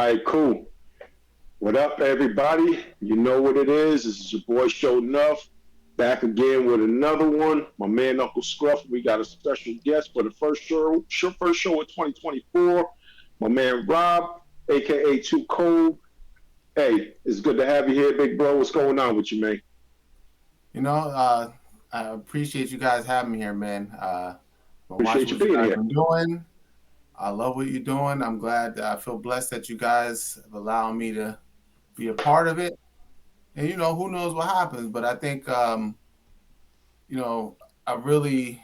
right, cool. What up, everybody? You know what it is. This is your boy Show Enough. Back again with another one. My man Uncle Scruff. We got a special guest for the first show of 2024. My man Rob, aka Too Cold. Hey, it's good to have you here, big bro. What's going on with you, man? You know, I appreciate you guys having me here, man. Been Appreciate watching you what you being guys here. been doing. I love what you're doing. I'm glad. I feel blessed that you guys have allowed me to be a part of it. And who knows what happens, but I think you know, I really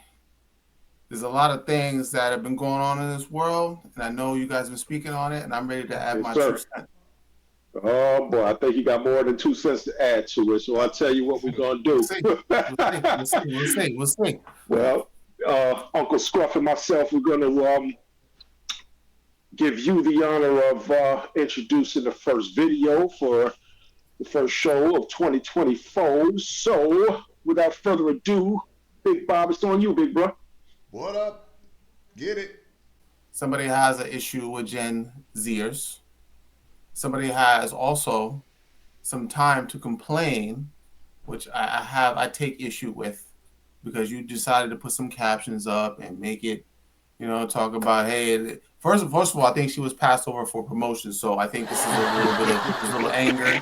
there's a lot of things that have been going on in this world, and I know you guys have been speaking on it, and I'm ready to add Yes, my two sir. cents. Oh boy, I think you got more than 2 cents to add to it. So I'll tell you what we're gonna We'll do. see. We'll see. We'll see. We'll see. We'll see. Well, Uncle Scruff and myself, we're going to give you the honor of introducing the first video for the first show of 2024. So, without further ado, Big Bob, it's on you, big bro. What up? Get it? Somebody has an issue with Gen Zers. Somebody has also some time to complain, which I take issue with because you decided to put some captions up and make it, talk about, hey, first of all, I think she was passed over for promotion, so I think this is a little bit of there's a little anger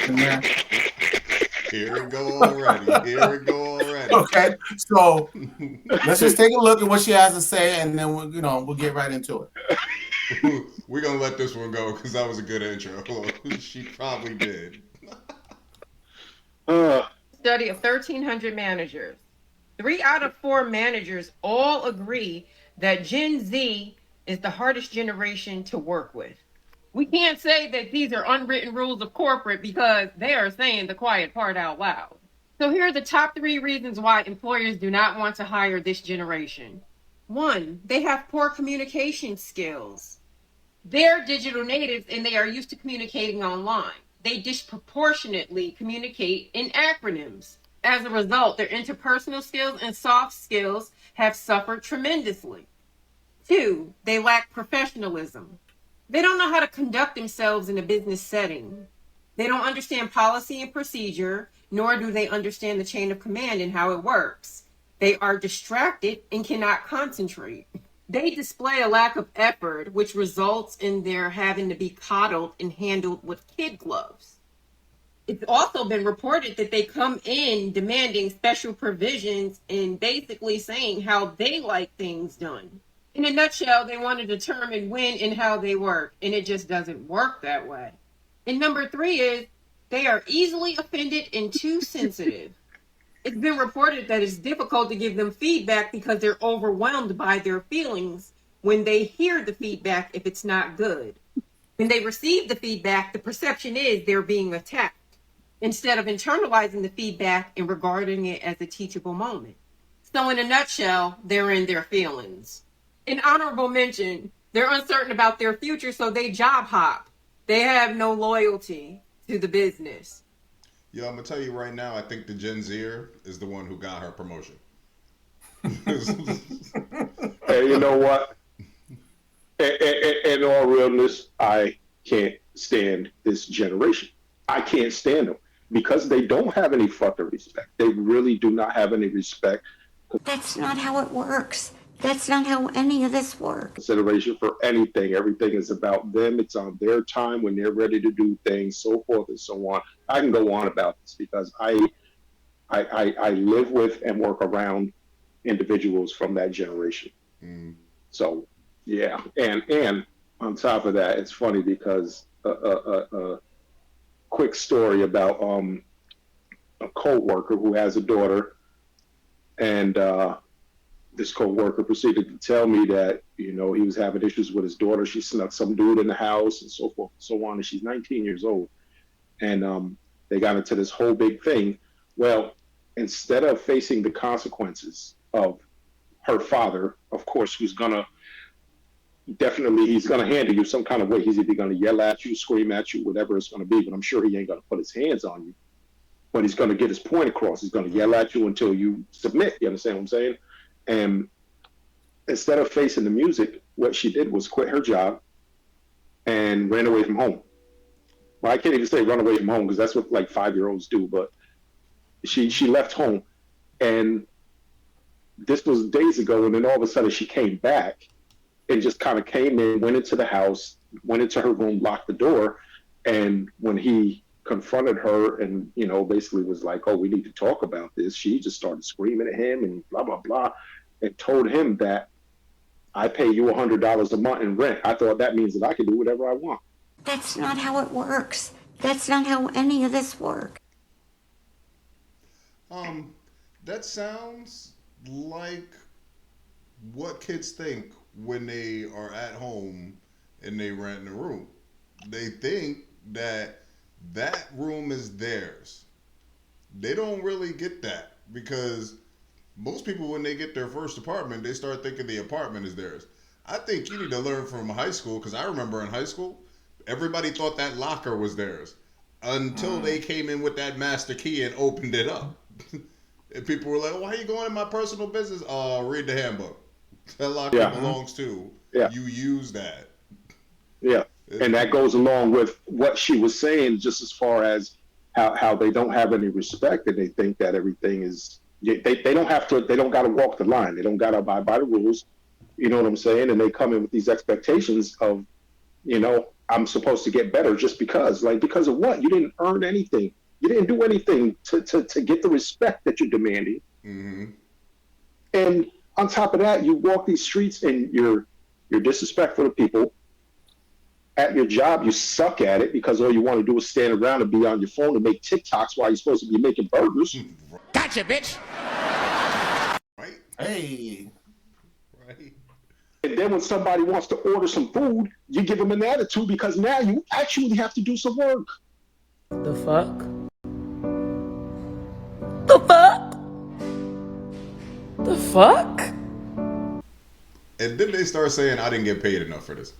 in there. Here we go already. Here we go already. Okay, so let's just take a look at what she has to say, and then we'll get right into it. We're gonna let this one go because that was a good intro. She probably did. uh, Study of 1,300 managers. 3 out of 4 managers all agree that Gen Z is the hardest generation to work with. We can't say that these are unwritten rules of corporate because they are saying the quiet part out loud. So here are the top 3 reasons why employers do not want to hire this generation. 1, they have poor communication skills. They're digital natives and they are used to communicating online. They disproportionately communicate in acronyms. As a result, their interpersonal skills and soft skills have suffered tremendously. 2, they lack professionalism. They don't know how to conduct themselves in a business setting. They don't understand policy and procedure, nor do they understand the chain of command and how it works. They are distracted and cannot concentrate. They display a lack of effort, which results in their having to be coddled and handled with kid gloves. It's also been reported that they come in demanding special provisions and basically saying how they like things done. In a nutshell, they want to determine when and how they work, and it just doesn't work that way. And number 3 is they are easily offended and too sensitive. It's been reported that it's difficult to give them feedback because they're overwhelmed by their feelings when they hear the feedback if it's not good. When they receive the feedback, the perception is they're being attacked instead of internalizing the feedback and regarding it as a teachable moment. So in a nutshell, they're in their feelings. An honorable mention, they're uncertain about their future, so they job hop. They have no loyalty to the business. Yo, I'm gonna tell you right now. I think the Gen Zer is the one who got her promotion. hey, you know what? In all realness, I can't stand this generation. I can't stand them because they don't have any fucking respect. They really do not have any respect. That's not how it works. That's not how any of this works. Consideration for anything. Everything is about them. It's on their time when they're ready to do things, so forth and so on. I can go on about this because I live with and work around individuals from that generation. Mm. So yeah, and on top of that, it's funny because quick story about a co-worker who has a daughter, and this co-worker proceeded to tell me that he was having issues with his daughter. She snuck some dude in the house and so forth and so on, and she's 19 years old, and they got into this whole big thing. Well, instead of facing the consequences of her father, of course, who's gonna definitely he's gonna handle you some kind of way. He's either gonna yell at you, scream at you, whatever it's gonna be. But I'm sure he ain't gonna put his hands on you. But he's gonna get his point across. He's gonna yell at you until you submit. You understand what I'm saying? And instead of facing the music, what she did was quit her job, and ran away from home. Well, I can't even say run away from home because that's what like 5-year-olds do. But she left home, and this was days ago, and then all of a sudden she came back and just kind of came in, went into the house, went into her room, locked the door, and when he confronted her and basically was like, "Oh, we need to talk about this," she just started screaming at him and blah blah blah, and told him that I pay you $100 a month in rent. I thought that means that I can do whatever I want. That's not how it works. That's not how any of this works. Um, that sounds like what kids think when they are at home and they rent a room. They think that that room is theirs. They don't really get that because most people, when they get their first apartment, they start thinking the apartment is theirs. I think you need to learn from high school because I remember in high school, everybody thought that locker was theirs until they came in with that master key and opened it up. And people were like, "Why are you going in my personal business?" Read the handbook. That locker Yeah, belongs to yeah, you. Use that. yeah. And that goes along with what she was saying, just as far as how they don't have any respect and they think that everything is, they don't have to, they don't got to walk the line. They don't got to abide by the rules. You know what I'm saying? And they come in with these expectations of, I'm supposed to get better just because. Like, because of what? You didn't earn anything. You didn't do anything to get the respect that you're demanding. Mm-hmm. And on top of that, you walk these streets and you're disrespectful to people. At your job, you suck at it because all you want to do is stand around and be on your phone and make TikToks while you're supposed to be making burgers. Gotcha, bitch. Right. Hey, Right. And then when somebody wants to order some food, you give them an attitude because now you actually have to do some work. The fuck? The fuck? The fuck? And then they start saying, "I didn't get paid enough for this."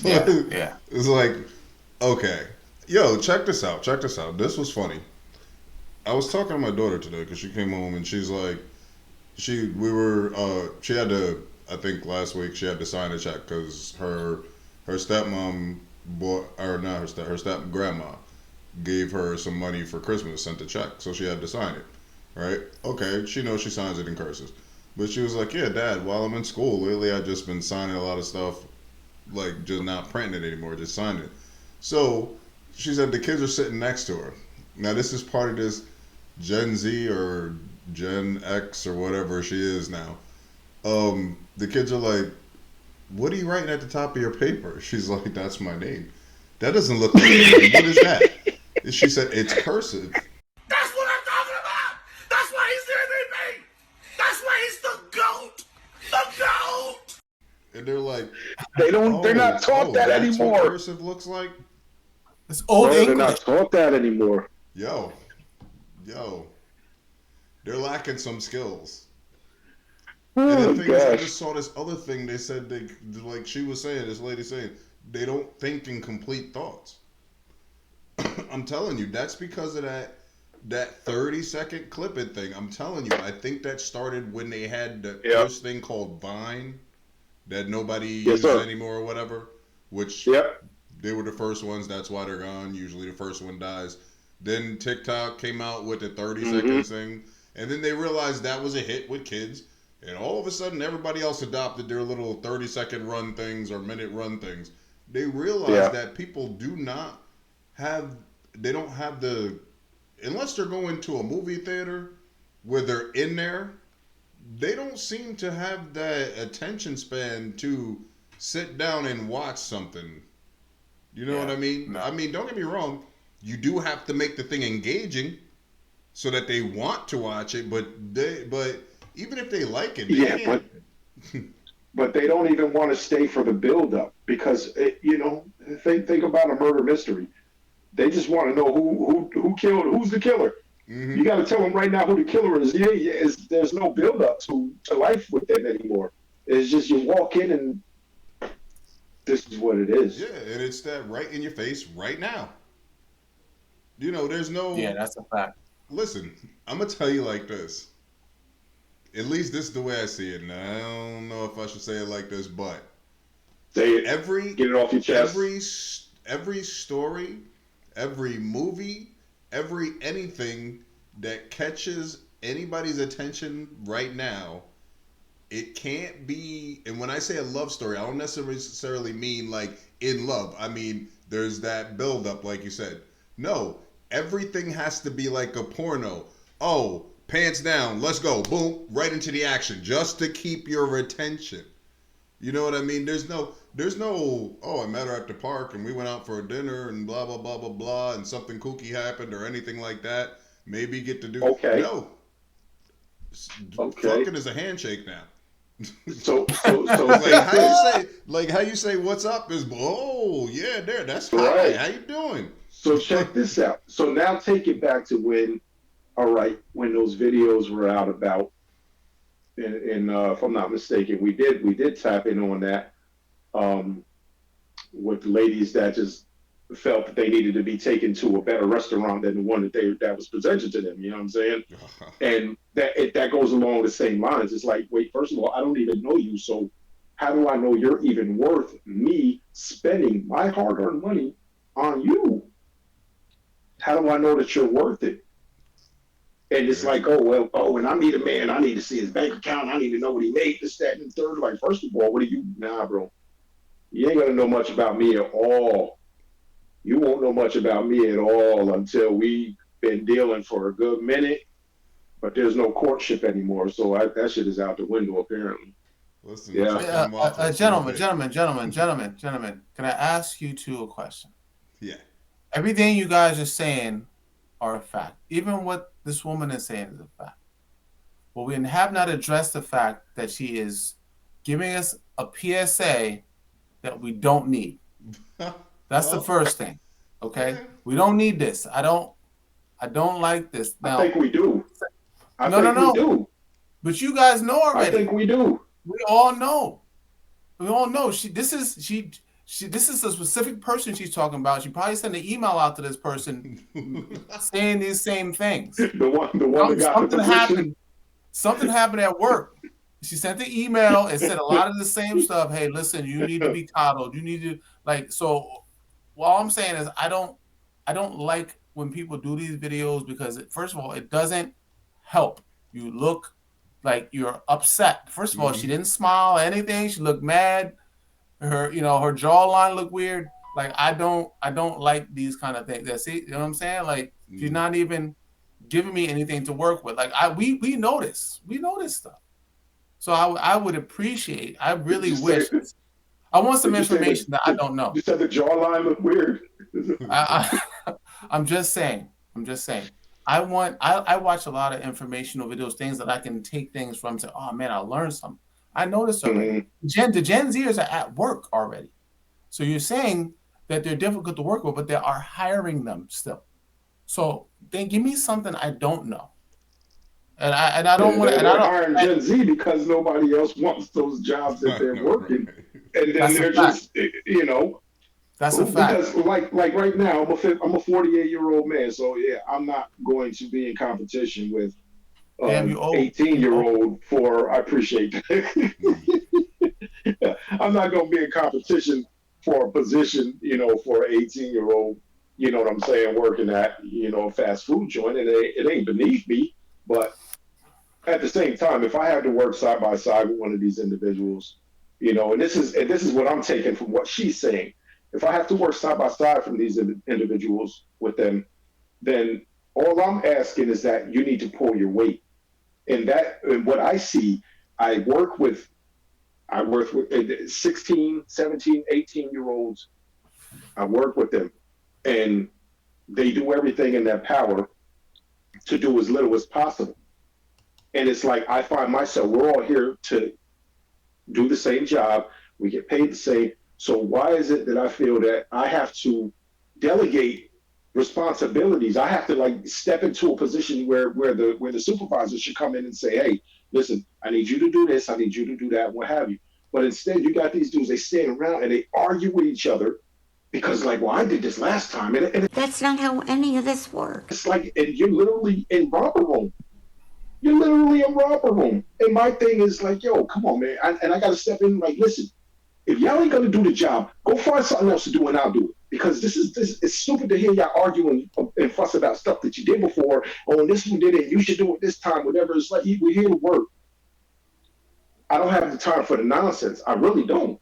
yeah, yeah. It's like, okay, yo, check this out. Check this out. This was funny. I was talking to my daughter today because she came home and she's like, she had to, I think last week she had to sign a check because her stepmom bought, or not her step grandma gave her some money for Christmas, sent a check, so she had to sign it. Right? Okay, she knows she signs it in cursive. But she was like, "Yeah, Dad, while I'm in school, lately I've just been signing a lot of stuff, like just not printing it anymore, just signing it." So she said the kids are sitting next to her. Now, this is part of this Gen Z or Gen X or whatever she is now. The kids are like, "What are you writing at the top of your paper?" She's like, "That's my name." That doesn't look like a name. What is that? She said, "It's cursive." That's what I'm talking about. That's why he's the MVP. That's why he's the GOAT. The GOAT. And they're like, They're not taught that that's what anymore. cursive looks like? It's old No, they're not English. taught that anymore. Yo, yo, they're lacking some skills. And the Oh thing is, I gosh. just saw this other thing. They said they, like she was saying, this lady saying, they don't think in complete thoughts. I'm telling you, that's because of that 30-second clipping thing. I'm telling you, I think that started when they had the Yep. first thing called Vine that nobody Yes, uses sir. anymore or whatever, which Yep. they were the first ones. That's why they're gone. Usually the first one dies. Then TikTok came out with the 30 Mm-hmm. seconds thing. And then they realized that was a hit with kids. And all of a sudden, everybody else adopted their little 30-second run things or minute run things. They realized Yeah. that people they don't have the, unless they're going to a movie theater where they're in there, they don't seem to have that attention span to sit down and watch something. You know what Yeah, I mean? no. I mean, don't get me wrong. You do have to make the thing engaging so that they want to watch it, but even if they like it, they Yeah, can't. but they don't even want to stay for the build up because think about a murder mystery. They just want to know who killed, who's the killer. You Hmm. got to tell them right now who the killer is. Yeah, yeah. There's no build up to life with it anymore. It's just you walk in and this is what it Yeah, is. and it's that right in your face right now. There's Yeah, no. that's a fact. Listen, I'm gonna tell you like this. At least this is the way I see it. Now I don't know if I should say it like this, but Say it. Every Get it off your chest. every story, every movie, every anything that catches anybody's attention right now, it can't be. And when I say a love story, I don't necessarily mean like in love. I mean there's that build up, like you said. No, everything has to be like a porno. Oh, pants down, let's go, boom, right into the action, just to keep your attention. You know what I mean? There's no. Oh, I met her at the park and we went out for a dinner and blah blah blah blah blah and something kooky happened or anything like that. Maybe get to do. Okay. No, Okay. fucking is a handshake now. So Like check how you this. say, what's up is, oh yeah, there, that's hi, Right. how you doing? So check this out. So now take it back to when, all right, when those videos were out about, and if I'm not mistaken, we did tap in on that, um, with ladies that just felt that they needed to be taken to a better restaurant than the one that was presented to them. You know what I'm saying? And that goes along the same lines. It's like, wait, first of all, I don't even know you, so how do I know you're even worth me spending my hard-earned money on you? How do I know that you're worth it? And it's Yeah. like, oh well, oh, and I need a man. I need to see his bank account. I need to know what he made, this, that, and the third. Like, first of all, what do you? Nah, bro, you ain't gonna know much about me at all. You won't know much about me at all until we've been dealing for a good minute. But there's no courtship anymore, so that shit is out the window apparently. Listen, Yeah. check them off the same Gentlemen, page. gentlemen, can I ask you two a question? Yeah. Everything you guys are saying are a fact. Even what this woman is saying is a fact. But we have not addressed the fact that she is giving us a PSA that we don't need. That's the Well, first thing. Okay? yeah. We don't need this. I don't like this. I Now, think we do. I no. think we do. But you guys know I already. think we do. We all know. We all know. This is a specific person she's talking about. She probably sent an email out to this person saying these same things. The one that got the position. Something happened at work. She sent the email and said a lot of the same stuff. Hey, listen, you need to be coddled. You need to so. All I'm saying is I don't like when people do these videos because first of all, it doesn't help. You look like you're upset. First of all, she didn't smile or anything. She looked mad. Her jawline looked weird. Like I don't like these kind of things. See, you know what I'm saying? Like she's not even giving me anything to work with. Like we notice stuff. So I would appreciate. I really wish. I want some information that I don't know. You said the jawline looked weird. I'm just saying. I watch a lot of informational videos, things that I can take things from. Say, oh man, I learned something. I noticed already. The Gen Zers are at work already. So you're saying that they're difficult to work with, but they are hiring them still. So then give me something I don't know. And I don't want to. They're hiring Gen Z because nobody else wants those jobs that they're working, and then they're just, That's a fact. Because like right now, I'm a 48-year-old man, so yeah, I'm not going to be in competition with 18-year-old for. I appreciate that. I'm not going to be in competition for a position, for an 18-year-old. You know what I'm saying? Working at a fast food joint, and it ain't beneath me, but at the same time, if I had to work side by side with one of these individuals, and this is what I'm taking from what she's saying. If I have to work side by side from these individuals with them, then all I'm asking is that you need to pull your weight. And what I see, I work with 16, 17, 18-year-olds. I work with them, and they do everything in their power to do as little as possible. And it's like I find myself, we're all here to do the same job. We get paid the same. So why is it that I feel that I have to delegate responsibilities? I have to step into a position where the supervisor should come in and say, hey, listen, I need you to do this, I need you to do that, what have you. But instead, you got these dudes, they stand around and they argue with each other because well, I did this last time. And That's not how any of this works. it's like, and you're literally in romper room. You're literally in romper room. And my thing is like, yo, come on, man. I got to step in listen, If y'all ain't gonna do the job, go find something else to do and I'll do it. Because this it's stupid to hear y'all arguing and fuss about stuff that you did before. Oh, this one did it. You should do it this time. Whatever. It's like we're here to work. I don't have the time for the nonsense. I really don't.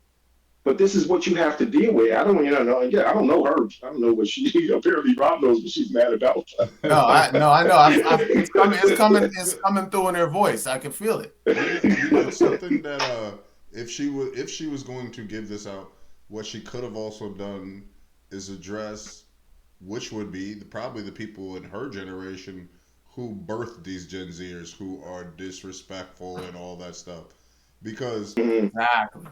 But this is what you have to deal with. I don't, yeah, I don't know her. I don't know what she apparently Rob knows what she's mad about. No, I know. It's coming through in her voice. I can feel it. Something that if she was going to give this out, what she could have also done is address which would be probably the people in her generation who birthed these Gen Zers who are disrespectful and all that stuff. Because Mhm. Exactly.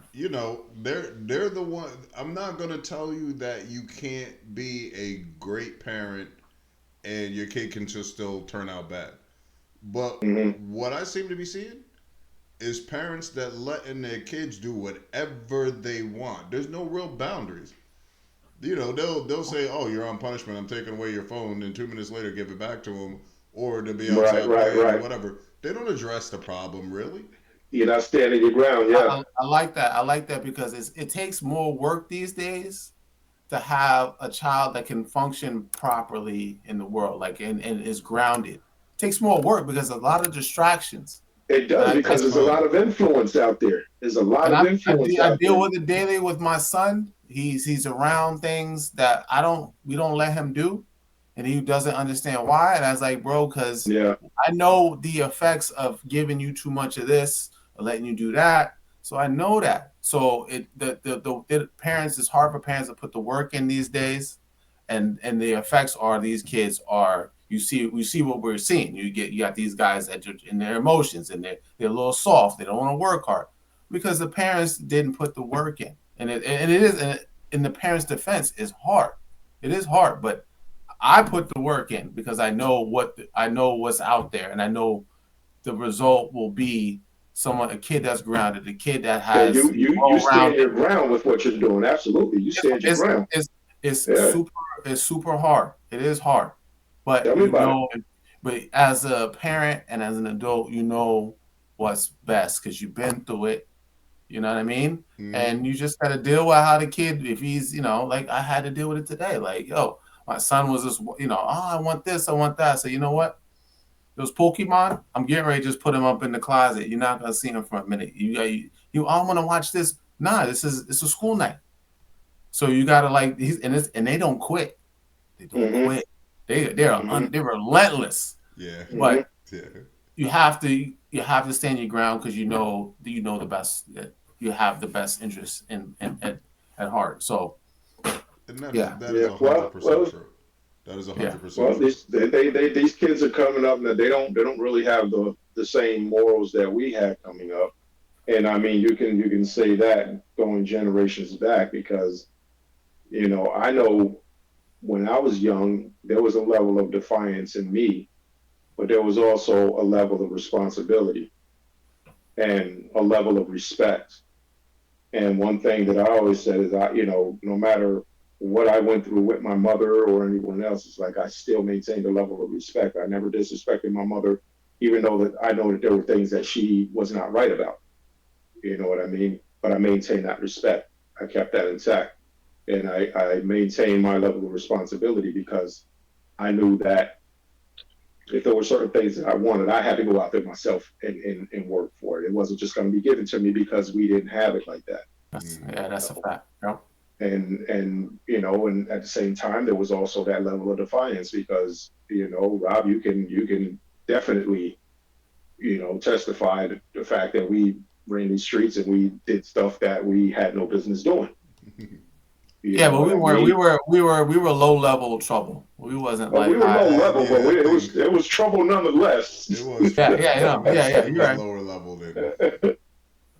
they're the one. I'm not gonna tell you that you can't be a great parent and your kid can just still turn out bad. But Mhm. what I seem to be seeing is parents that letting their kids do whatever they want. There's no real boundaries. They'll say, "Oh, you're on punishment. I'm taking away your phone," and 2 minutes later give it back to them, or to be Right, outside right, playing or right. whatever. They don't address the problem really. You're not standing your ground. Yeah. I like that. I like that because it takes more work these days to have a child that can function properly in the world, like and is grounded. It takes more work because a lot of distractions. It And does I because there's a lot Fun. of influence out there. There's a lot and of influence I out deal there. with it daily with my son. He's around things that we don't let him do, and he doesn't understand why. And I was like, bro, because Yeah. I know the effects of giving you too much of this or letting you do that. So I know that. So the parents, it's hard for parents to put the work in these days, and the effects are these kids are we see what we're seeing. You got these guys that are in their emotions and they're a little soft. They don't want to work hard because the parents didn't put the work in, and it is in the parents' defense is hard. It is hard, but I put the work in because I know what's out there, and I know the result will be a kid that's grounded, a kid that Yeah. has You well stand rounded. your ground with what you're doing. Absolutely. You It's stand your it's ground. it's Yeah. it's super hard. It is hard, but Tell me about it. but as a parent and as an adult, you know what's best because you've been through it. You know what I mean? Mm-hmm. And you just got to deal with how the kid, if he's, like I had to deal with it today. Like, yo, my son was just, oh, I want this, I want that. So you know what? Those Pokemon, I'm getting ready to just put them up in the closet. You're not gonna see them for a minute. I want to watch this. Nah, it's a school night. So you gotta like these, and they don't quit. They don't Hmm. quit. Hmm. They're relentless. Yeah. Hmm. But Yeah. you have to stand your ground because you know the best. You have the best interest at heart. So And that is yeah, that is Yeah. a hundred percent true. That is a yeah, hundred percent Well, true. these kids are coming up now. They don't really have the same morals that we had coming up. And I mean, you can say that going generations back because I know when I was young, there was a level of defiance in me, but there was also a level of responsibility and a level of respect. And one thing that I always said is, no matter what I went through with my mother or anyone else, it's like I still maintained a level of respect. I never disrespected my mother, even though that I know that there were things that she was not right about. You know what I mean? But I maintained that respect. I kept that intact. And I maintained my level of responsibility because I knew that if there were certain things that I wanted, I had to go out there myself and work for it. It wasn't just going to be given to me because we didn't have it like that. Mm-hmm. that's a fact. Yeah. And at the same time there was also that level of defiance because Rob, you can definitely testify to the fact that we ran these streets and we did stuff that we had no business doing. You Yeah, know but what I mean? we were low level trouble. We wasn't But we like were high low level. level, but Yeah, I it think was it was trouble it nonetheless. was Yeah, trouble. yeah, It you're was right. lower level than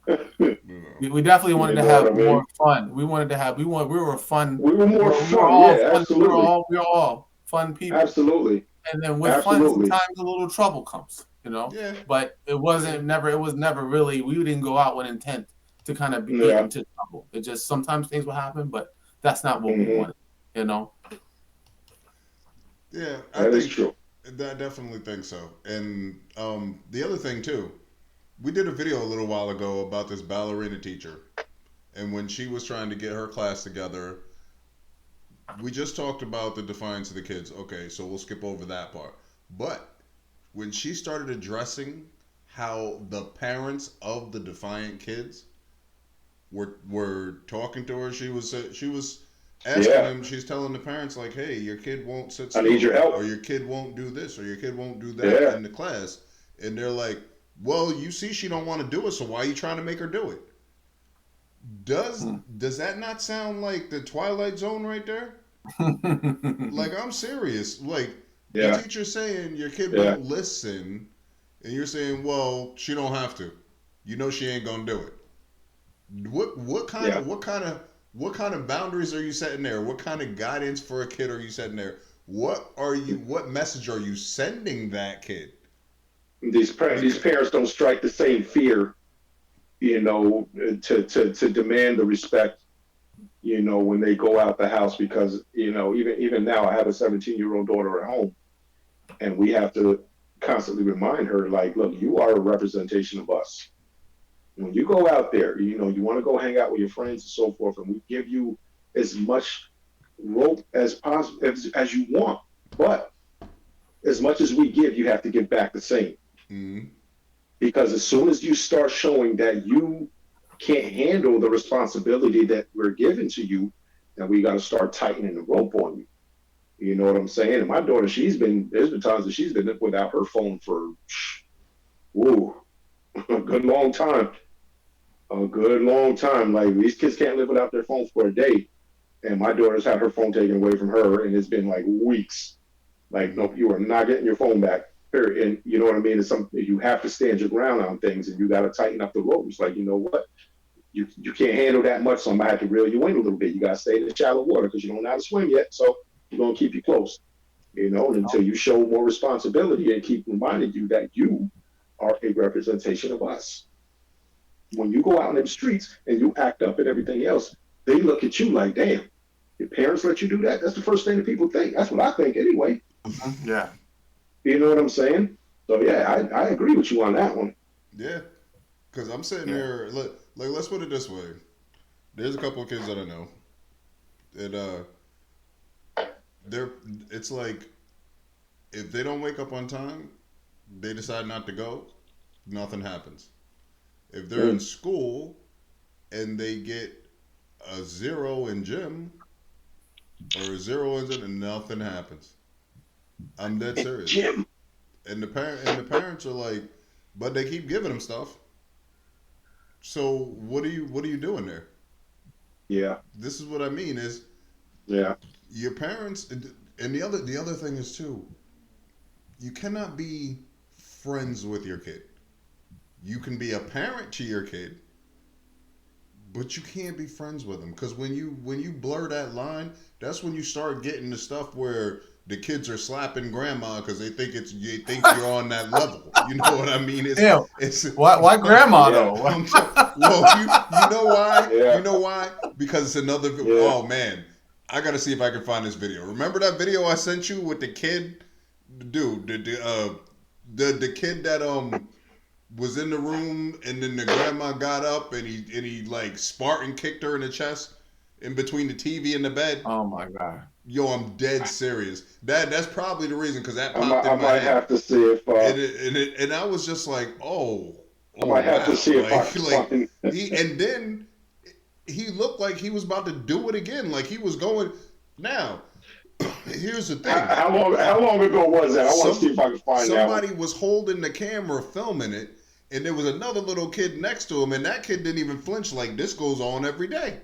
you know. We definitely wanted You to know what have I more mean? fun. We wanted to have we were fun. We were more We were fun, all yeah, fun. absolutely, We were all fun people. absolutely, And then with fun, absolutely. sometimes a little trouble comes. Yeah, But yeah. it was never really, we didn't go out with intent to kind of get Yeah. into trouble. It just sometimes things will happen, but that's not what we Hmm. wanted, you know? Yeah, I That is think true. I definitely think so. And the other thing too, we did a video a little while ago about this ballerina teacher And when she was trying to get her class together, we just talked about the defiance of the kids. Okay, so we'll skip over that part. But when she started addressing how the parents of the defiant kids were talking to her, she was asking Yeah, them. She's telling the parents like, "Hey, your kid won't sit I need still, your or help. your kid won't do this, or your kid won't do that Yeah, in the class." And they're like, "Well, you see, she don't want to do it, so why are you trying to make her do it?" Does Hmm. does that not sound like the Twilight Zone right there? Like, I'm serious. Like, the yeah, teacher saying your kid yeah, won't listen, and you're saying, "Well, she don't have to. You know she ain't gonna do it." What kind yeah. of what kind of boundaries are you setting there? What kind of guidance for a kid are you setting there? What message are you sending that kid? These Because parents don't strike the same fear, to demand the respect, when they go out the house, because even now I have a 17-year-old daughter at home, and we have to constantly remind her, like, look, you are a representation of us. When you go out there, you want to go hang out with your friends and so forth, and we give you as much rope as possible as you want, but as much as we give, you have to give back the same. mm, Because as soon as you start showing that you can't handle the responsibility that we're giving to you, then we got to start tightening the rope on you. You know what I'm saying? And my daughter, there's been times that she's been without her phone for, whoa, a good long time. A good long time. Like, these kids can't live without their phone for a day. And my daughter's had her phone taken away from her, and it's been like weeks. Like, mm, nope, you are not getting your phone back. Period. And you know what I mean? It's something you have to stand your ground on things, and you got to tighten up the ropes. Like, you know what? You can't handle that much, so I'm gonna have to reel you in a little bit. You got to stay in the shallow water because you don't know how to swim yet. So we're gonna keep you close, until you show more responsibility and keep reminding you that you are a representation of us. When you go out in the streets and you act up and everything else, they look at you like, damn, your parents let you do that? That's the first thing that people think. That's what I think anyway. Yeah. You know what I'm saying? So yeah, I agree with you on that one. yeah. Because I'm sitting Yeah. there. Like, let's put it this way. There's a couple of kids that I know, and they're it's like if they don't wake up on time, they decide not to go. Nothing happens. If they're in Mm. school and they get a zero in gym or a zero in it, and nothing happens. I'm dead serious. Jim. And the parents are like, but they keep giving them stuff. So what are you doing there? Yeah, This is what I mean is yeah. your parents, and the other thing is too, you cannot be friends with your kid. You can be a parent to your kid, but you can't be friends with them because when you blur that line, that's when you start getting the stuff where the kids are slapping grandma because they think you're on that level. You know what I mean? Ew. It's Why grandma Yeah, though? well, you know why? yeah, You know why? Because it's another. yeah. Oh man, I gotta see if I can find this video. Remember that video I sent you with the kid, dude? The kid that was in the room, and then the grandma got up and he like Spartan kicked her in the chest in between the TV and the bed. Oh my god. Yo, I'm dead serious. That's probably the reason because that I might, popped I in my might head, have to see if and I was just like, I oh might have to wow, see if I like can like find. and then he looked like he was about to do it again, like he was going. Now, here's the thing: How long ago was that? I want to see if some I can find that one. somebody was holding the camera filming it, and there was another little kid next to him, and that kid didn't even flinch. Like, this goes on every day.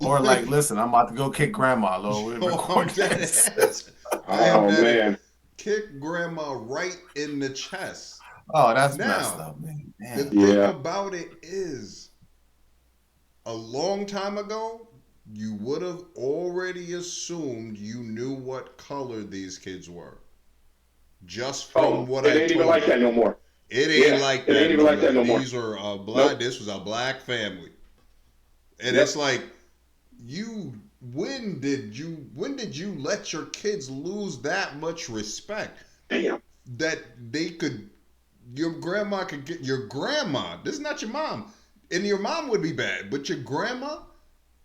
Or like, Like, listen, I'm about to go kick grandma, Lord. We yo, I'm record dead this. ass. I am Oh dead ass. man, Kick grandma right in the chest. Oh, that's messed Now, up, man. the Damn. thing yeah. about it is, a long time ago, you would have already assumed you knew what color these kids were just from Oh, what it I ain't even told like you. that no more. It ain't Yeah, like it ain't that even no like that more. no more. These are a black. Nope. This was a black family, and it's Yep. like, you. When did you let your kids lose that much respect Damn. that they could? Your grandma could get your grandma. This is not your mom. And your mom would be bad, but your grandma,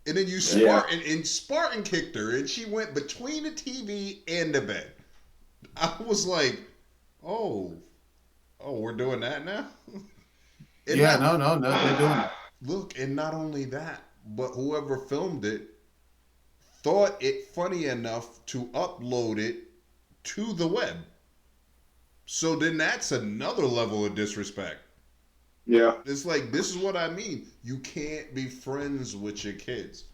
and then you Yeah. Spartan kicked her, and she went between the TV and the bed. I was like, oh, we're doing that now. And Yeah, not no, they're doing it. look, and not only that, but whoever filmed it thought it funny enough to upload it to the web. So then that's another level of disrespect. Yeah. It's like, this is what I mean. You can't be friends with your kids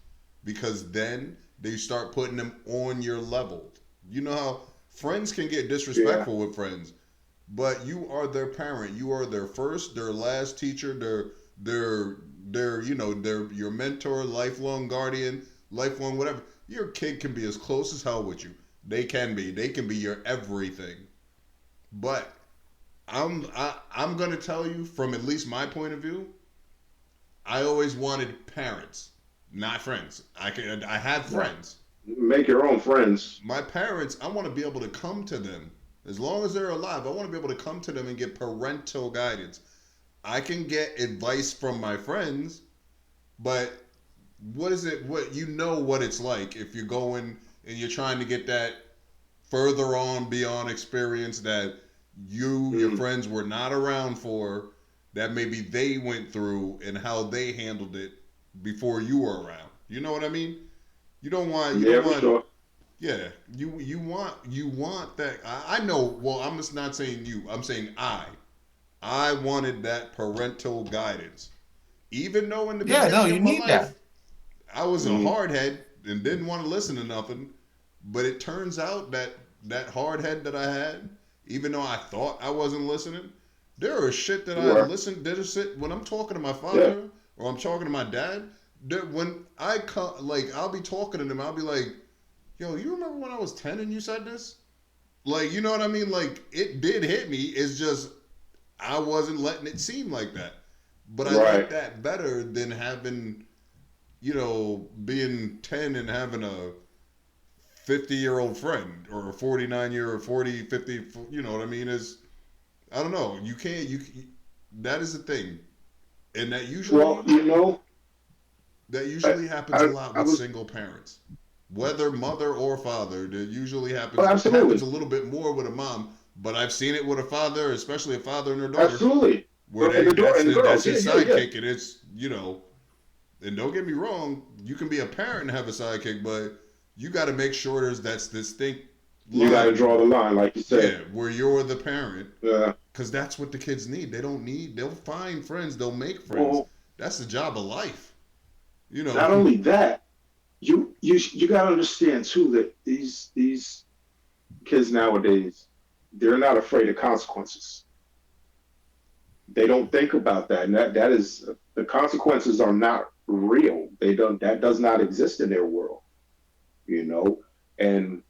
because then they start putting them on your level. You know how friends can get Yeah. disrespectful with friends, but you are their parent. You are their first, their last teacher, their their your mentor, lifelong guardian, lifelong whatever. Your kid can be as close as hell with you. They can be. They can be your everything. But I'm gonna tell you from at least my point of view, I always wanted parents, not friends. I have Yeah. friends. Make your own friends. My parents, I want to be able to come to them. As long as they're alive, I want to be able to come to them and get parental guidance. I can get advice from my friends, but what is it? What you know what it's like if you're going and you're trying to get that further on beyond experience that your Mm. friends were not around for, that maybe they went through and how they handled it before you were around. You know what I mean? You Yeah, don't for want sure. yeah, you want that. I know. Well, I'm just not saying you. I'm saying I wanted that parental guidance, even though in the Yeah, no, beginning you of my need that. life I was a Mm. hard head and didn't want to listen to nothing. But it turns out that that hard head that I had, even though I thought I wasn't listening, there are shit that You I were. listened. There's shit when I'm talking to my Yeah. father or I'm talking to my dad. When I come, like I'll be talking to them, I'll be like, "Yo, you remember when I was 10 and you said this?" Like, you know what I mean? Like it did hit me. It's just I wasn't letting it seem like that. But I like Right. that better than having, being 10 and having a 50-year-old friend or a 49-year or 40, 50, you know what I mean? Is I don't know. You can't, that is the thing. And Well, that I, usually happens a I, lot I with was. single parents. Whether mother or father, that usually Oh, happens a absolutely. little bit more with a mom, but I've seen it with a father, especially a father and their daughter, Absolutely. where And the door that's and the that's girls. Yeah, his yeah, yeah. sidekick, and and don't get me wrong, you can be a parent and have a sidekick, but you got to make sure that's distinct You got to draw line, the line, like you yeah, said. where you're the parent, Uh, because that's what the kids need. They'll find friends, they'll make friends. well, That's the job of life, you know. not only that, you got to understand too that these kids nowadays, they're not afraid of consequences. They don't think about that, and that is the consequences are not real. They don't. That does not exist in their world. You know, and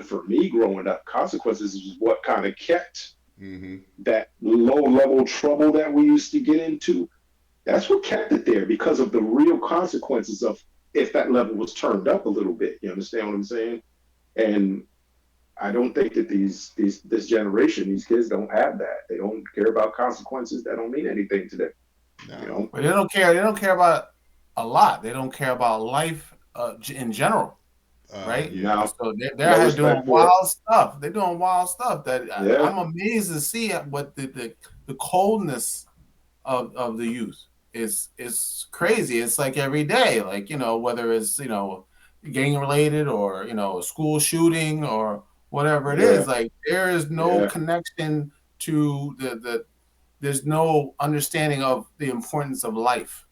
for me growing up, consequences is what kind of kept Hmm. that low level trouble that we used to get into. That's what kept it there because of the real consequences of if that level was turned up a little bit. You understand what I'm saying? And I don't think that these this generation, these kids don't have that. They don't care about consequences. That don't mean anything to them. You Nah, know? But they don't care. They don't care about a lot. They don't care about life in general, right? yeah. No, So they're no out here doing respect for it. wild stuff. They're doing wild stuff that Yeah, I'm amazed to see what the coldness of the youth is crazy. It's like every day, like whether it's gang related or a school shooting or whatever it is. yeah, Like there is no yeah. connection to there's no understanding of the importance of life.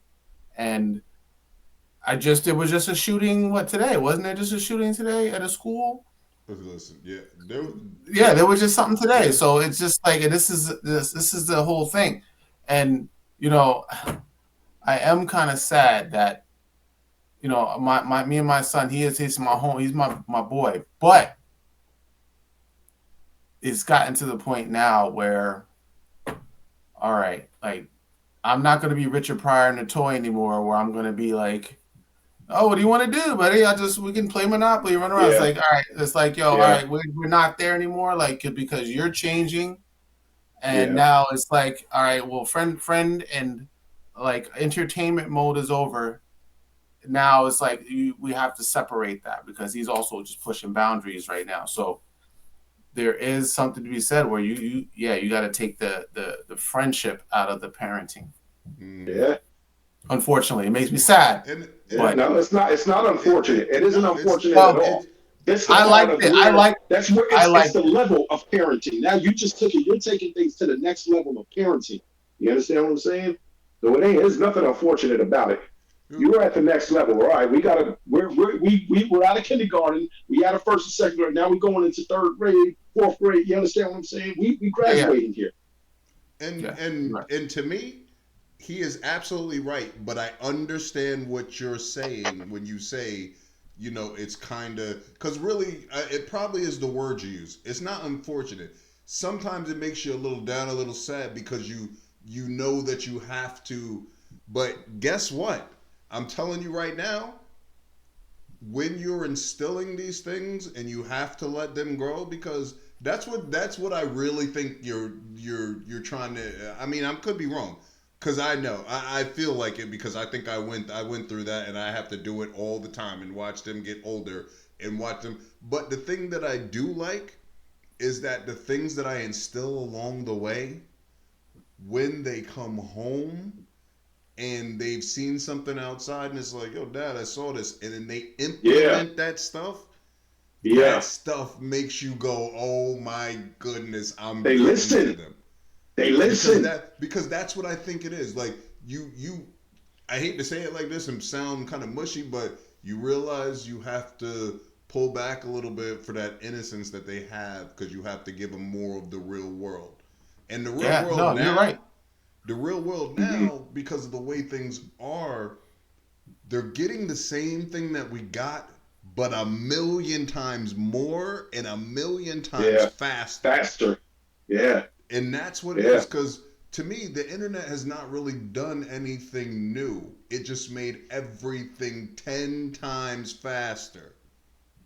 And it was just a shooting. What today? Wasn't there just a shooting today at a school? Listen, yeah, Yeah, yeah, there was just something today. yeah. So it's just like, and this is the whole thing. And you know, I am kind of sad that my me and my son, he's my home, he's my boy, but it's gotten to the point now where, all right, like I'm not going to be Richard Pryor in the toy anymore, where I'm going to be like, oh, what do you want to do, buddy? We can play Monopoly, run around. It's Yeah, like, all right, it's like, yo, all yeah, right, we're not there anymore, like because you're changing, and yeah, now it's like, all right, well, friend, and like entertainment mode is over. Now it's like we have to separate that because he's also just pushing boundaries right now. So there is something to be said where you got to take the friendship out of the parenting. Yeah. Unfortunately, it makes me sad, And Yeah, but no, it's not unfortunate. It isn't no, unfortunate at well, all. That's the I part liked of it. where that's where I it's liked the it. level of parenting. Now you're taking things to the next level of parenting. You understand what I'm saying? So there's nothing unfortunate about it. You're at the next level. All right, we're out of kindergarten, we out of first and second grade. Now we're going into third grade, fourth grade. You understand what I'm saying? We Yeah, yeah, graduating here. and yeah. and Right. and to me, he is absolutely right. But I understand what you're saying when you say, it's kind of because really, it probably is the word you use. It's not unfortunate. Sometimes it makes you a little down, a little sad because you know that you have to. But guess what? I'm telling you right now, when you're instilling these things and you have to let them grow because that's what I really think you're trying to. I mean, I could be wrong because I know I feel like it because I think I went through that and I have to do it all the time and watch them get older and watch them. But the thing that I do like is that the things that I instill along the way, when they come home and they've seen something outside and it's like, yo, dad, I saw this, and then they Yeah, implement that stuff. That yeah. stuff makes you go, oh my goodness, I'm They getting to listen. them. They because listen. that because that's what I think it is. Like you I hate to say it like this and sound kind of mushy, but you realize you have to pull back a little bit for that innocence that they have because you have to give them more of the real world. And the real Yeah, world no, you're right. now, the real world Mm-hmm. now, because of the way things are, they're getting the same thing that we got, but a million times more and a million times Yeah, faster. faster. Yeah, And that's what it is. yeah, Because to me, the internet has not really done anything new. It just made everything 10 times faster.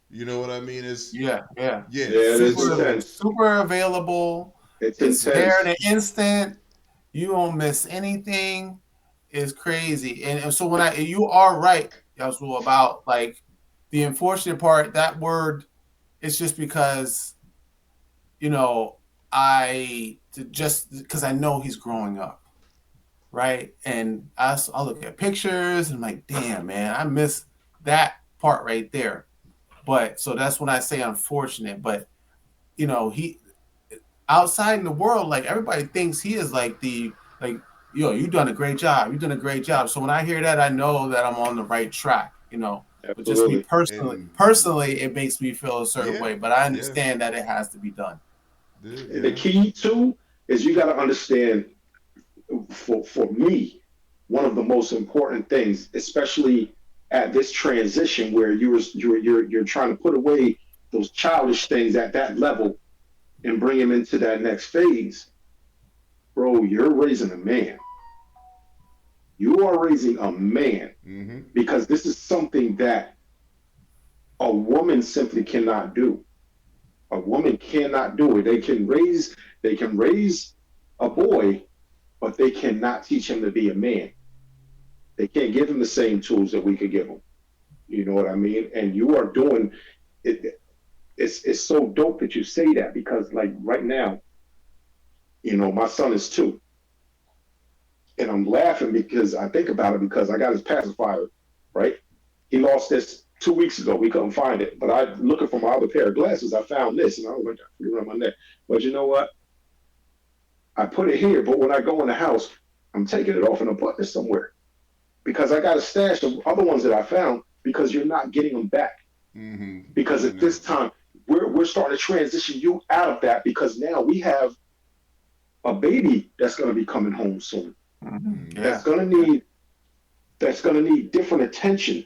You know what I mean? Yeah, yeah. Yeah, yeah. It is it's Super, so, intense. super available. It's It's there in intense. an instant. You don't miss anything. It's crazy. And so when you are right, Yazoo, about like the unfortunate part, that word is just because, you know, just because I know he's growing up, right? And I look at pictures and I'm like, damn, man, I miss that part right there. But so that's when I say unfortunate. But he outside in the world, like everybody thinks he is like you've done a great job. You've done a great job. So when I hear that, I know that I'm on the right track. But just me Absolutely. and personally, it makes me feel a certain yeah, way. But I yeah, understand that it has to be done. The yeah, key too is you got to understand. For me, one of the most important things, especially at this transition where you're trying to put away those childish things at that level and bring him into that next phase, bro. You're raising a man. You are raising a man mm-hmm, because this is something that a woman simply cannot do. A woman cannot do it. They can raise a boy, but they cannot teach him to be a man. They can't give him the same tools that we could give him. You know what I mean? And you are doing it. It's so dope that you say that because like right now, my son is 2, and I'm laughing because I think about it because I got his pacifier, right? He lost this 2 weeks ago. We couldn't find it, but I looking for my other pair of glasses. I found this, and I was like, I put it around my neck. But you know what? I put it here, but when I go in the house, I'm taking it off and I'm putting it somewhere because I got a stash of other ones that I found because you're not getting them back. mm-hmm. Because I at know. this time, we're starting to transition you out of that because now we have a baby that's going to be coming home soon. Mhm. Mm-hmm. That's Yeah, going to yeah, need that's going to need different attention.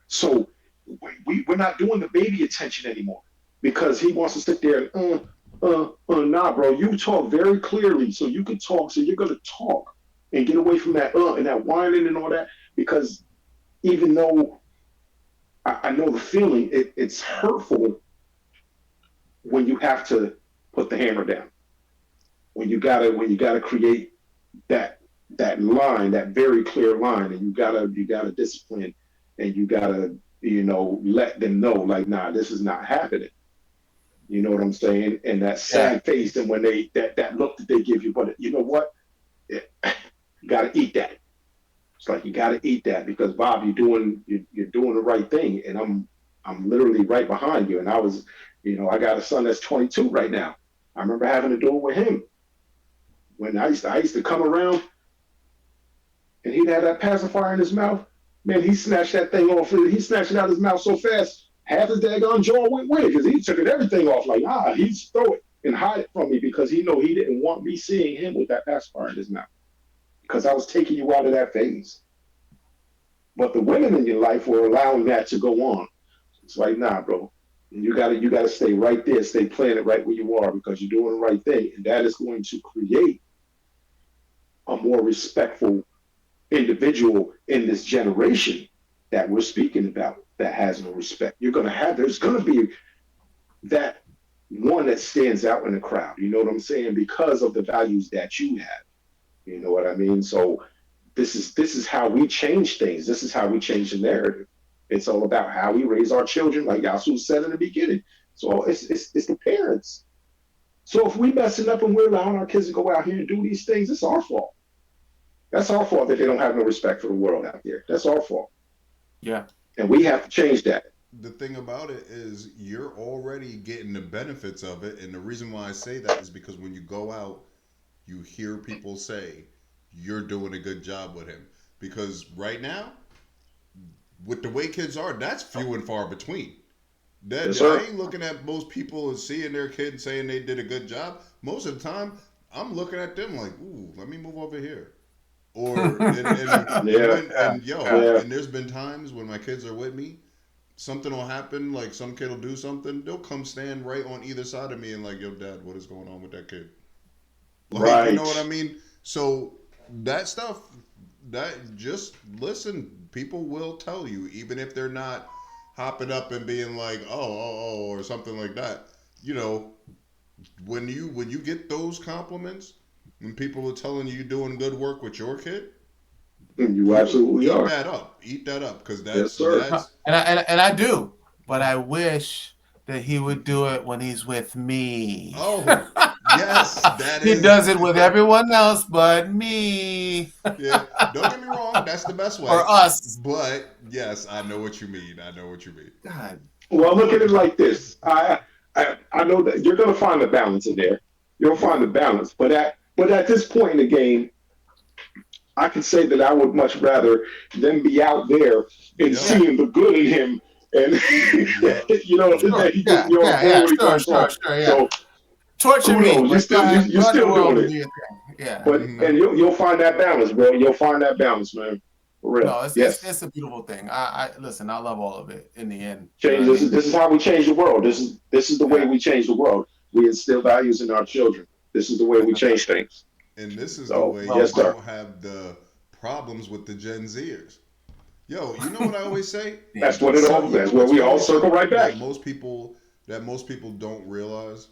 So we're not doing the baby attention anymore because he wants to sit there and nah, bro. You talk very clearly, so you can talk. So you're going to talk and get away from that and that whining and all that because even though I know the feeling, it's hurtful when you have to put the hammer down. When you gotta create that. that line, that very clear line, and you gotta discipline, and you gotta let them know like, nah, this is not happening. You know what I'm saying? And that Yeah. sad face, and when they that look that they give you, but you know what? You gotta eat that. It's like you gotta eat that because Bob, you're doing the right thing, and I'm literally right behind you. And I got a son that's 22 right now. I remember having to do it with him when I used to come around and he'd have that pacifier in his mouth. Man, he snatched that thing off. He snatched it out of his mouth so fast, half his daggone jaw went with it because he took it everything off. Like, he'd throw it and hide it from me because he know he didn't want me seeing him with that pacifier in his mouth because I was taking you out of that phase. But the women in your life were allowing that to go on. It's like, nah, bro. You gotta stay right there, stay planted right where you are because you're doing the right thing, and that is going to create a more respectful individual in this generation that we're speaking about that has no respect. There's gonna be that one that stands out in the crowd. You know what I'm saying? Because of the values that you have. You know what I mean? So this is how we change things. This is how we change the narrative. It's all about how we raise our children, like Yasu said in the beginning. So it's the parents. So if we messing up and we're allowing our kids to go out here and do these things, it's our fault. That's our fault that they don't have no respect for the world out there. That's our fault. Yeah. And we have to change that. The thing about it is you're already getting the benefits of it, and the reason why I say that is because when you go out, you hear people say you're doing a good job with him. Because right now, with the way kids are, that's few and far between. That Yes, I sir. ain't looking at most people and seeing their kid and saying they did a good job. Most of the time, I'm looking at them like, ooh, let me move over here. Or Yeah. and yo, Yeah. and there's been times when my kids are with me, something will happen, like some kid will do something, they'll come stand right on either side of me and like, yo, dad, what is going on with that kid? Like, you know what I Right. mean? So that stuff, that just listen, people will tell you, even if they're not hopping up and being like, or something like that. You know, when you get those compliments, when people are telling you you're doing good work with your kid, You you absolutely are. eat that up, because Yes, that's sir. And I do, but I wish that he would do it when he's with me. oh yes, that He is does it with everyone else but me yeah. Don't get me wrong, that's the best way. or us. But yes, I know what you mean. I know what you mean. God, Well, look at it like this. I know that you're going to find the balance in there. You'll find the balance, but at this point in the game, I can say that I would much rather them be out there and Yep. yeah, seeing the good in him, and Yep. sure, that he just yeah, be on yeah, yeah, board when he sure, comes sure, home. sure, yeah. So Torture me, kudos, but you're go out in the still world doing and it. do your thing. Yeah, But Mm-hmm. and you'll find that balance, bro. You'll find that balance, man. For real. no, Yes. it's a beautiful thing. I listen. I love all of it. In the end, you know what Change I this is mean? this is how we change the world. This is the way Yeah, we change the world. We instill values in our children. This is the way we change things. And this is the So way well you yes, put. sir. don't have the problems with the Gen Zers. Yo, you know what I always say? That's Damn. what it So all. you know That's where what's we all really circle something right back. that most people don't realize?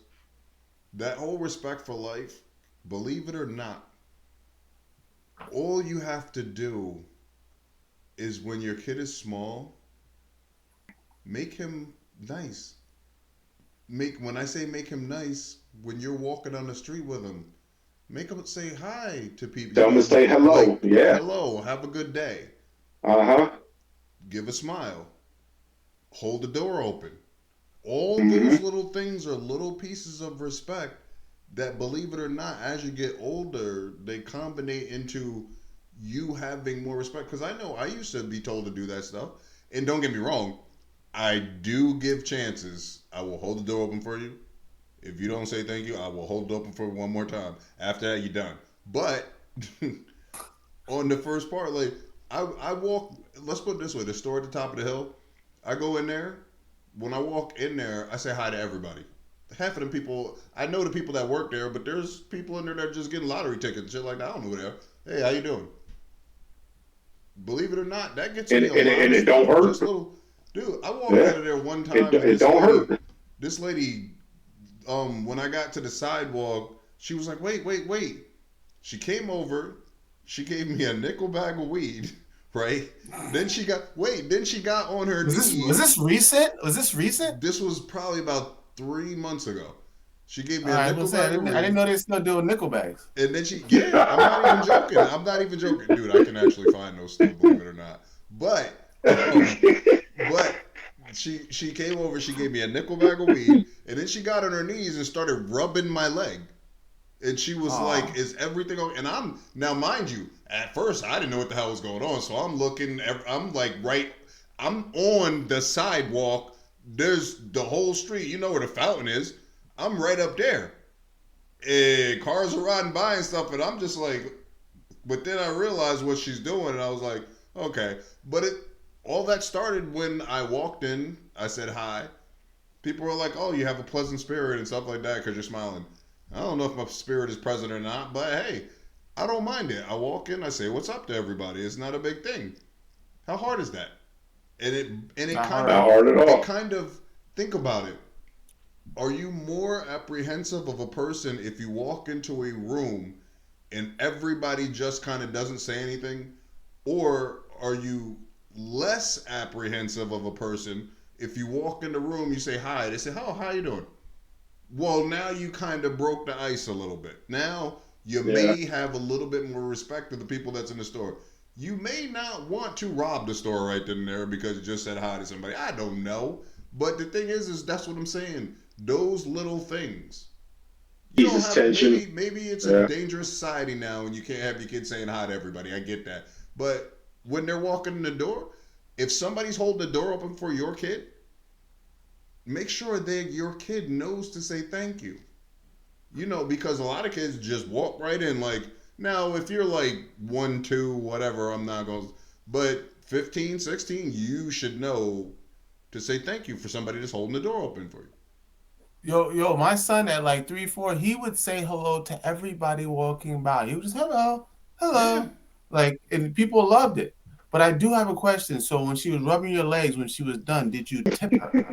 That whole respect for life, believe it or not, all you have to do is when your kid is small, make him nice. When I say make him nice, when you're walking on the street with him, make him say hi to people. You Tell them to know, say hello. like Yeah. hello, have a good day, Uh-huh. give a smile, hold the door open. All those Mm-hmm. little things are little pieces of respect that, believe it or not, as you get older, they combine into you having more respect. Because I know I used to be told to do that stuff. And don't get me wrong, I do give chances. I will hold the door open for you. If you don't say thank you, I will hold it open for one more time. After that, you're done. But on the first part, like I walk. Let's put it this way: the store at the top of the hill. I go in there. When I walk in there, I say hi to everybody. Half of them people, I know the people that work there, but there's people in there that are just getting lottery tickets and shit like that. I don't know who they are. Hey, how you doing? Believe it or not, that gets And, me a and, lot and of it don't stuff. Just hurt. little, dude. I walked Yeah. out of there one It time, and it don't hurt. this lady, when I got to the sidewalk, she was like, wait, wait, wait. She came over. She gave me a nickel bag of weed, right? Then she got on her Was knees. this recent? Was this recent? This was probably about 3 months ago. She gave me All a right, nickel say, bag of I didn't weed, know they still doing nickel bags. and then I'm not even joking. I'm not even joking, dude. I can actually find those still, believe it or not. But, um, but she came over. She gave me a nickel bag of weed, and then she got on her knees and started rubbing my leg. And she was like, "Is everything okay?" And I'm now, mind you, at first I didn't know what the hell was going on, so I'm looking. I'm like, I'm on the sidewalk. There's the whole street. You know where the fountain is. I'm right up there. And cars are riding by and stuff, and I'm just like, but then I realized what she's doing, and I was like, okay. But all that started when I walked in. I said hi. People were like, "Oh, you have a pleasant spirit and stuff like that because you're smiling." I don't know if my spirit is present or not, but hey, I don't mind it. I walk in, I say, "What's up" to everybody. It's not a big thing. How hard is that? And it Not kind hard. of Not hard at it all. kind of think about it. Are you more apprehensive of a person if you walk into a room and everybody just kind of doesn't say anything, or are you less apprehensive of a person if you walk in the room, you say hi, they say, "Oh, how you doing?" Well, now you kind of broke the ice a little bit. Now you Yeah. may have a little bit more respect for the people that's in the store. You may not want to rob the store right then and there because you just said hi to somebody. I don't know. But the thing is that's what I'm saying. Those little things. You don't Eases have tension. maybe it's a Yeah. dangerous society now and you can't have your kids saying hi to everybody. I get that. But when they're walking in the door, if somebody's holding the door open for your kid, make sure that your kid knows to say thank you. Because a lot of kids just walk right in. Like, now, if you're like 1, 2, whatever, I'm not going to, but 15, 16, you should know to say thank you for somebody that's holding the door open for you. Yo, my son at like 3, 4, he would say hello to everybody walking by. He would just hello, Yeah. hello, like, and people loved it. But I do have a question. So when she was rubbing your legs, when she was done, did you tip her?